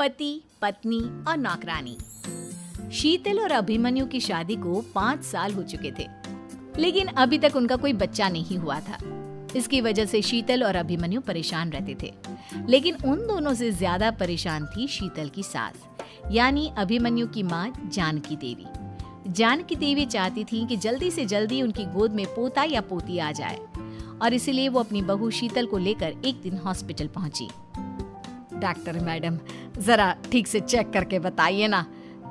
पति, पत्नी और नौकरानी। शीतल और अभिमन्यु की शादी को 5 साल हो चुके थे, लेकिन अभी तक उनका कोई बच्चा नहीं हुआ था। इसकी वजह से शीतल और अभिमन्यु परेशान रहते थे, लेकिन उन दोनों से ज्यादा परेशान थी शीतल की सास, यानी अभिमन्यु की माँ जानकी देवी। जानकी देवी चाहती थी कि जल्दी से जल्दी उनकी गोद में पोता या पोती आ जाए, और इसीलिए वो अपनी बहू शीतल को लेकर एक दिन हॉस्पिटल पहुंची। डॉक्टर मैडम, जरा ठीक से चेक करके बताइए ना,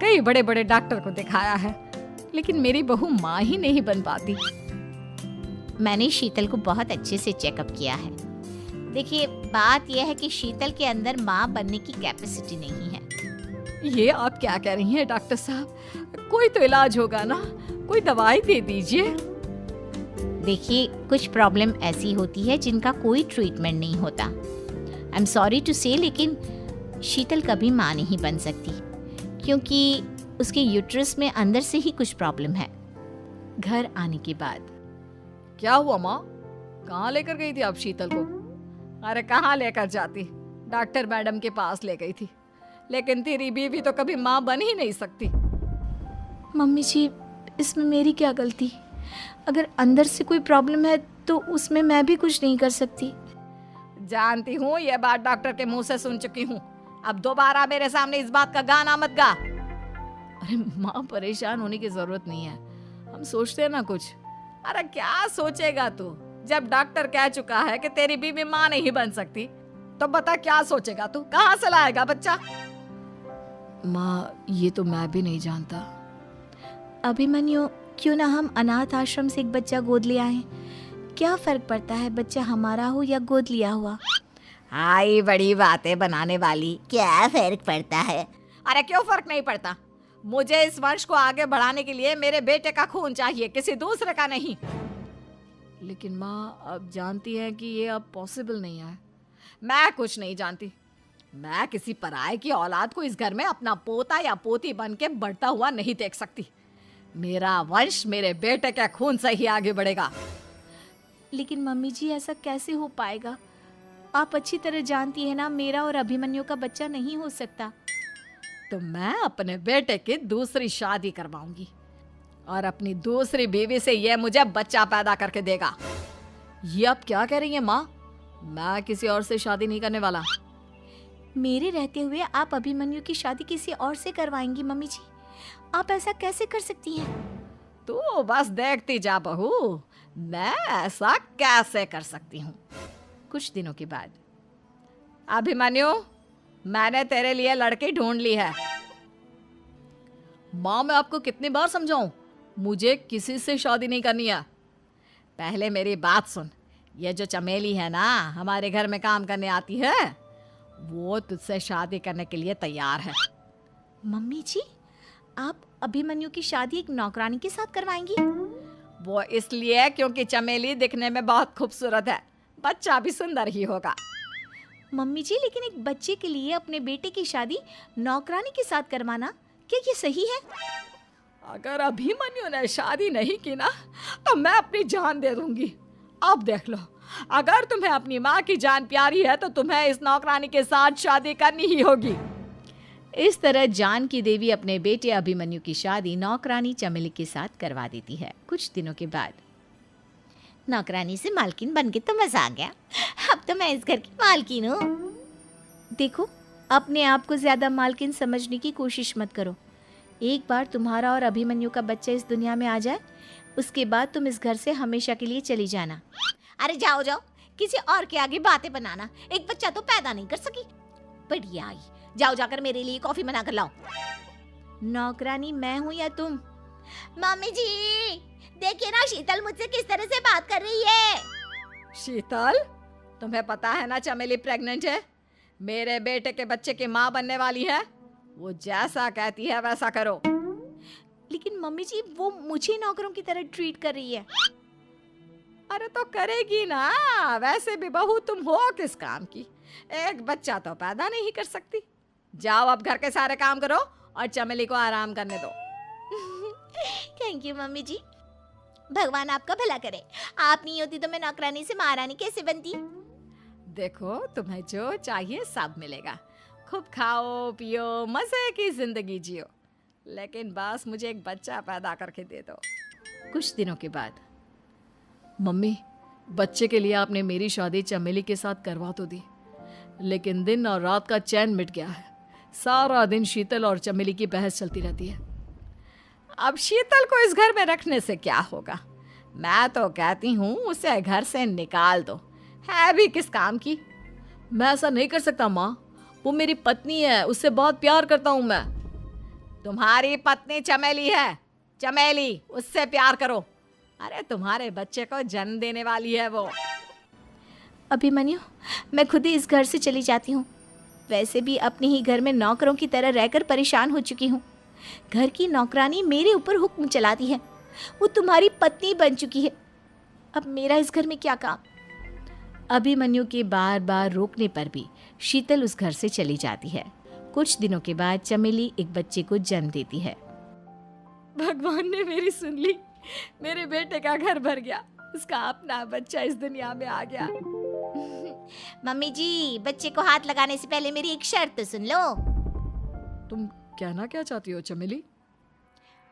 कई बड़े बड़े डॉक्टर को दिखाया है, लेकिन मेरी बहू माँ ही नहीं बन पाती। मैंने शीतल को बहुत अच्छे से चेकअप किया है। देखिए, बात यह है कि शीतल के अंदर माँ बनने की कैपेसिटी नहीं है। ये आप क्या कह रही हैं डॉक्टर साहब? कोई तो इलाज होगा ना, कोई दवाई दे दीजिए। देखिए, कुछ प्रॉब्लम ऐसी होती है जिनका कोई ट्रीटमेंट नहीं होता। आई एम सॉरी टू से, लेकिन शीतल कभी माँ नहीं बन सकती, क्योंकि उसके यूट्रस में अंदर से ही कुछ प्रॉब्लम है। घर आने के बाद क्या हुआ माँ? कहाँ लेकर गई थी आप शीतल को? अरे कहाँ लेकर जाती, डॉक्टर मैडम के पास ले गई थी, लेकिन तेरी बीवी तो कभी माँ बन ही नहीं सकती। मम्मी जी, इसमें मेरी क्या गलती? अगर अंदर से कोई प्रॉब्लम है तो उसमें मैं भी कुछ नहीं कर सकती। जानती हूँ, ये बात डॉक्टर के मुंह से सुन चुकी हूँ। अब दोबारा मेरे सामने इस बात का गाना मत गा। अरे माँ, परेशान होने की जरूरत नहीं है, हम सोचते हैं ना कुछ। अरे क्या सोचेगा तू? जब डॉक्टर कह चुका है कि तेरी बीवी माँ नहीं बन सकती, तो बता क्या सोचेगा तू? कहाँ से लाएगा बच्चा? माँ, ये तो मैं भी नहीं जानता। अभिमन्यु, क्यों ना हम अनाथ आश्रम से एक बच्चा गोद ले आए? क्या फर्क पड़ता है बच्चा हमारा हो या गोद लिया हुआ? आई बड़ी बातें बनाने वाली, क्या फर्क पड़ता है? अरे क्यों फर्क नहीं पड़ता? मुझे इस वंश को आगे बढ़ाने के लिए मेरे बेटे का खून चाहिए, किसी दूसरे का नहीं। लेकिन माँ, आप जानती हैं कि ये अब पॉसिबल नहीं है। मैं कुछ नहीं जानती। मैं किसी पराये की औलाद को इस घर में अपना पोता या पोती बन के बढ़ता हुआ नहीं देख सकती। मेरा वंश मेरे बेटे के खून से ही आगे बढ़ेगा। लेकिन मम्मी जी, ऐसा कैसे हो पाएगा? आप अच्छी तरह जानती है ना, मेरा और अभिमन्यु का बच्चा नहीं हो सकता। तो मैं अपने बेटे की दूसरी शादी करवाऊंगी और अपनी दूसरी बीवी से यह मुझे बच्चा पैदा करके देगा। ये आप क्या कह रही हैं माँ? मैं किसी और से शादी नहीं करने वाला। मेरे रहते हुए आप अभिमन्यु की शादी किसी और से करवाएंगी मम्मी जी? आप ऐसा कैसे कर सकती हैं? तू बस देखती जा बहू, मैं ऐसा कैसे कर सकती हूँ। कुछ दिनों के बाद, अभिमन्यु, मैंने तेरे लिए लड़की ढूंढ ली है। माँ, मैं आपको कितनी बार समझाऊं, मुझे किसी से शादी नहीं करनी है। पहले मेरी बात सुन। ये जो चमेली है ना, हमारे घर में काम करने आती है, वो तुझसे शादी करने के लिए तैयार है। मम्मी जी, आप अभिमन्यु की शादी एक नौकरानी के साथ करवाएंगी? वो इसलिए क्योंकि चमेली दिखने में बहुत खूबसूरत है, बच्चा भी सुंदर ही होगा। मम्मी जी, लेकिन एक बच्चे के लिए अपने बेटे की शादी नौकरानी के साथ करवाना, क्या ये सही है? अगर अभिमन्यु ने शादी नहीं की ना, तो मैं अपनी जान दे दूंगी। अब देख लो, अगर तुम्हें अपनी माँ की जान प्यारी है तो तुम्हें इस नौकरानी के साथ शादी करनी ही होगी। इस तरह जानकी देवी अपने बेटे अभिमन्यु की शादी नौकरानी चमेली के साथ करवा देती है। कुछ दिनों के बाद, नौकरानी से मालकिन बन के तो मजा आ गया, अब तो मैं इस घर की मालकिन हूँ। देखो, अपने आप को ज्यादा मालकिन समझने की कोशिश मत करो। एक बार तुम्हारा और अभिमन्यु का बच्चा इस दुनिया में आ जाए, उसके बाद तुम इस घर से हमेशा के लिए चली जाना। अरे जाओ जाओ, किसी और के आगे बातें बनाना। एक बच्चा तो पैदा नहीं कर सकी, बढ़िया आई। जाओ जाकर मेरे लिए कॉफी बना कर लाओ। नौकरानी मैं हूँ या तुम? मम्मी जी, देखिए ना शीतल मुझसे किस तरह से बात कर रही है। शीतल, तुम्हें पता है ना चमेली प्रेग्नेंट है, मेरे बेटे के बच्चे की माँ बनने वाली है। वो जैसा कहती है वैसा करो। लेकिन मम्मी जी, वो मुझे नौकरों की तरह ट्रीट कर रही है। अरे तो करेगी ना, वैसे भी बहू तुम हो किस काम की, एक बच्चा तो पैदा नहीं कर सकती। जाओ अब घर के सारे काम करो और चमेली को आराम करने दो। थैंक यू मम्मी जी, भगवान आपका भला करे। आप नहीं होती तो मैं नौकरानी से महारानी कैसे बनती। देखो, तुम्हें जो चाहिए सब मिलेगा, खूब खाओ पियो, मजे की जिंदगी जियो, लेकिन बस मुझे एक बच्चा पैदा करके दे दो। कुछ दिनों के बाद, मम्मी, बच्चे के लिए आपने मेरी शादी चमेली के साथ करवा तो दी, लेकिन दिन और रात का चैन मिट गया है। सारा दिन शीतल और चमेली की बहस चलती रहती है। अब शीतल को इस घर में रखने से क्या होगा? मैं तो कहती हूँ उसे घर से निकाल दो, है भी किस काम की। मैं ऐसा नहीं कर सकता माँ, वो मेरी पत्नी है, उससे बहुत प्यार करता हूँ मैं। तुम्हारी पत्नी चमेली है, चमेली, उससे प्यार करो। अरे तुम्हारे बच्चे को जन्म देने वाली है वो। अभिमन्यु, मैं खुद ही इस घर से चली जाती हूँ। वैसे भी अपने ही घर में नौकरों की तरह रहकर परेशान हो चुकी हूँ। घर की नौकरानी मेरे ऊपर हुक्म चलाती है, वो तुम्हारी पत्नी बन चुकी है। अब मेरा इस घर में क्या काम? अभिमन्यु के बार बार रोकने पर भी शीतल उस घर से चली जाती है। कुछ दिनों के बाद चमेली एक बच्चे को जन्म देती है। भगवान ने मेरी सुन ली, मेरे बेटे का घर भर गया, उसका अपना बच्चा इस दुनिया में आ गया। मम्मी जी, बच्चे को हाथ लगाने से पहले मेरी एक शर्त तो सुन लो। तुम कहना क्या चाहती हो चमेली?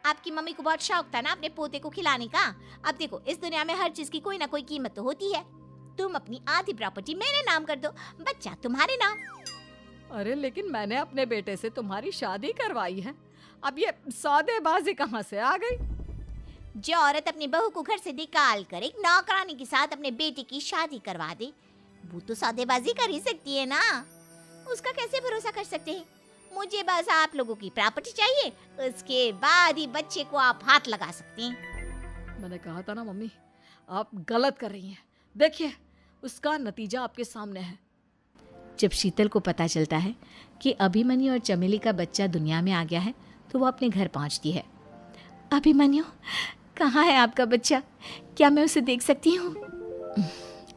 आपकी मम्मी को बहुत शौक था ना अपने पोते को खिलाने का। अब देखो, इस दुनिया में हर चीज की कोई ना कोई कीमत तो होती है। तुम अपनी आधी प्रॉपर्टी मेरे नाम कर दो, बच्चा तुम्हारे नाम। अरे लेकिन मैंने अपने बेटे से तुम्हारी शादी करवाई है, अब ये सौदेबाजी कहाँ से आ गई? जो औरत अपनी बहू को घर से निकाल कर एक नौकरानी के साथ अपने बेटे की शादी करवा दे, वो तो सौदेबाजी कर ही सकती है ना। उसका कैसे भरोसा कर सकते हैं? मुझे बस आप लोगों की प्रॉपर्टी चाहिए, उसके बाद ही बच्चे को आप हाथ लगा सकते हैं। मैंने कहा था ना मम्मी, आप गलत कर रही हैं। देखिए, उसका नतीजा आपके सामने है। जब शीतल को पता चलता है कि अभिमन्यु और चमेली का बच्चा दुनिया में आ गया है, तो वो अपने घर पहुंचती है। अभिमन्यु, कहाँ है आपका बच्चा? क्या मैं उसे देख सकती हूँ?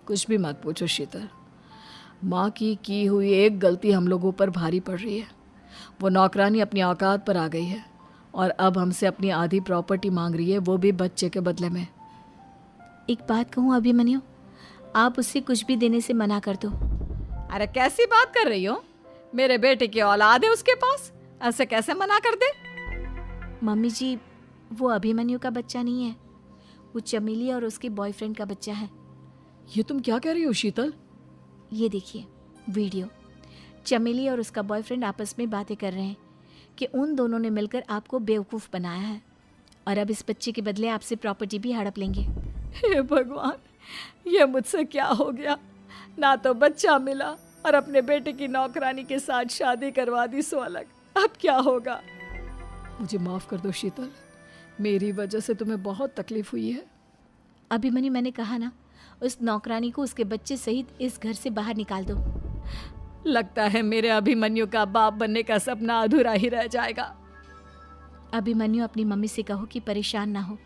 कुछ भी मत पूछो शीतल, माँ की हुई एक गलती हम लोगों पर भारी पड़ रही है। वो नौकरानी अपनी औकात पर आ गई है और अब हमसे अपनी आधी प्रॉपर्टी मांग रही है, वो भी बच्चे के बदले में। एक बात कहूँ अभिमन्यु, आप उससे कुछ भी देने से मना कर दो। अरे कैसी बात कर रही हो? मेरे बेटे की औलाद है उसके पास, ऐसे कैसे मना कर दे? मम्मी जी, वो अभिमन्यु का बच्चा नहीं है, वो चमेली और उसके बॉयफ्रेंड का बच्चा है। ये तुम क्या कह रही हो शीतल? ये देखिए वीडियो, चमेली और उसका बॉयफ्रेंड आपस में बातें कर रहे हैं कि उन दोनों ने मिलकर आपको बेवकूफ़ बनाया है और अब इस बच्चे के बदले आपसे प्रॉपर्टी भी हड़प लेंगे। हे भगवान, ये मुझसे क्या हो गया? ना तो बच्चा मिला और अपने बेटे की नौकरानी के साथ शादी करवा दी सो अलग। अब क्या होगा? मुझे माफ़ कर दो शीतल, मेरी वजह से तुम्हें बहुत तकलीफ हुई है। अभिमन्यु, मैंने कहा ना, उस नौकरानी को उसके बच्चे सहित इस घर से बाहर निकाल दो। लगता है मेरे अभिमन्यु का बाप बनने का सपना अधूरा ही रह जाएगा। अभिमन्यु, अपनी मम्मी से कहो कि परेशान ना हो।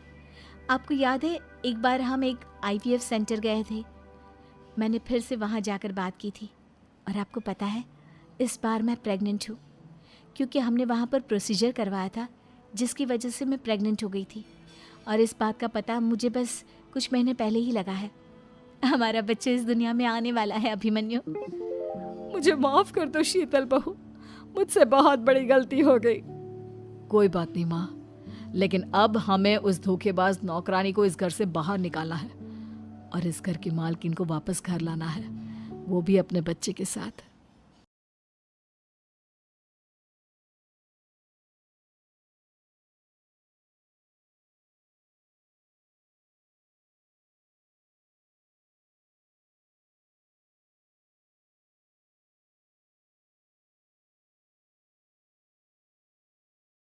आपको याद है, एक बार हम एक IVF सेंटर गए थे, मैंने फिर से वहाँ जाकर बात की थी और आपको पता है, इस बार मैं प्रेग्नेंट हूँ, क्योंकि हमने वहाँ पर प्रोसीजर करवाया था जिसकी वजह से मैं प्रेग्नेंट हो गई थी और इस बात का पता मुझे बस कुछ महीने पहले ही लगा है। हमारा बच्चा इस दुनिया में आने वाला है अभिमन्यु। मुझे माफ़ कर दो शीतल बहू, मुझसे बहुत बड़ी गलती हो गई। कोई बात नहीं माँ, लेकिन अब हमें उस धोखेबाज नौकरानी को इस घर से बाहर निकालना है और इस घर की मालकिन को वापस घर लाना है, वो भी अपने बच्चे के साथ।